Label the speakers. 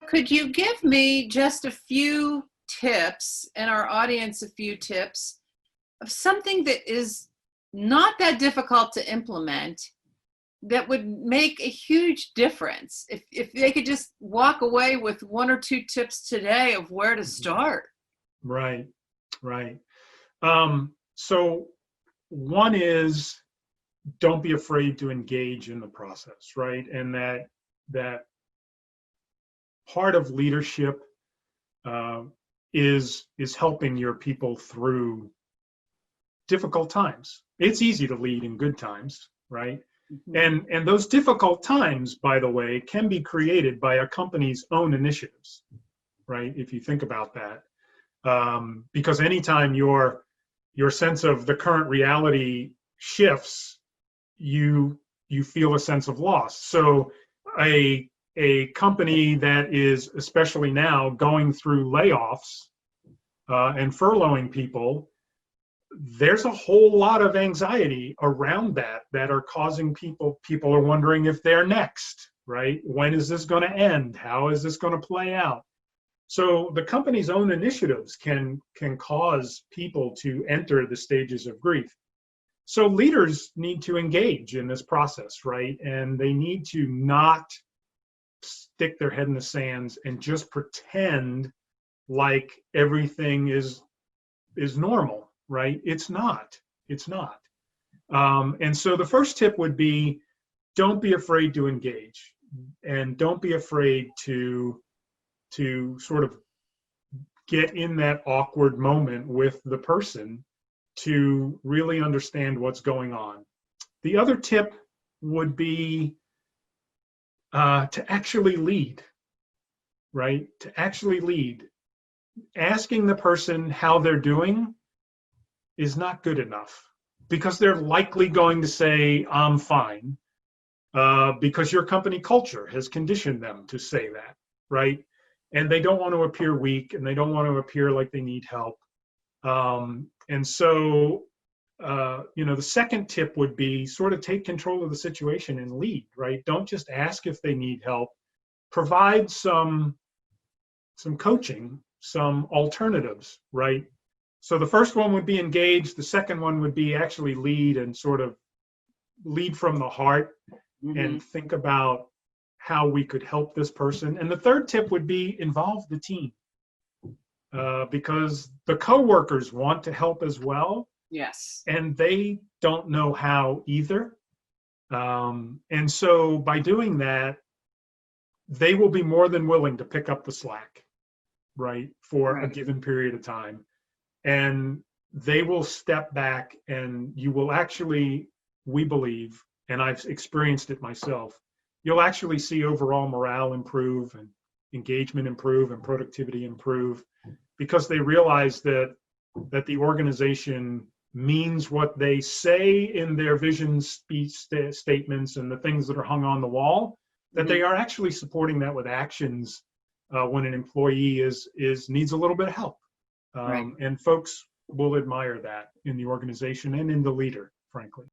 Speaker 1: Could you give me just a few tips and our audience a few tips of something that is not that difficult to implement that would make a huge difference if they could just walk away with one or two tips today of where to start?
Speaker 2: Right, right. So one is don't be afraid to engage in the process, right? And that part of leadership is helping your people through difficult times. It's easy to lead in good times, right?
Speaker 1: Mhm.
Speaker 2: And those difficult times, by the way, can be created by a company's own initiatives, right? If you think about that, because anytime your sense of the current reality shifts, you feel a sense of loss. So a company that is, especially now, going through layoffs and furloughing people, there's a whole lot of anxiety around that are causing people are wondering if they're next, right? When is this going to end? How is this going to play out? So the company's own initiatives can cause people to enter the stages of grief. So leaders need to engage in this process, right? And they need to not stick their head in the sands and just pretend like everything is normal, right? It's not. It's not. And so the first tip would be don't be afraid to engage, and don't be afraid to sort of get in that awkward moment with the person to really understand what's going on. The other tip would be to actually lead, right? To actually lead. Asking the person how they're doing is not good enough because they're likely going to say, I'm fine, because your company culture has conditioned them to say that, right? And they don't want to appear weak, and they don't want to appear like they need help. And so, the second tip would be sort of take control of the situation and lead, right? Don't just ask if they need help. Provide some coaching, some alternatives, right? So the first one would be engage. The second one would be actually lead and sort of lead from the heart and think about how we could help this person. And the third tip would be involve the team, because the coworkers want to help as well.
Speaker 1: Yes.
Speaker 2: And they don't know how either. And so by doing that, they will be more than willing to pick up the slack, right, for a given period of time. And they will step back, and you will actually, we believe, and I've experienced it myself, you'll actually see overall morale improve and engagement improve and productivity improve, because they realize that the organization means what they say in their vision speech statements and the things that are hung on the wall, that they are actually supporting that with actions when an employee needs a little bit of help. And folks will admire that in the organization and in the leader, frankly.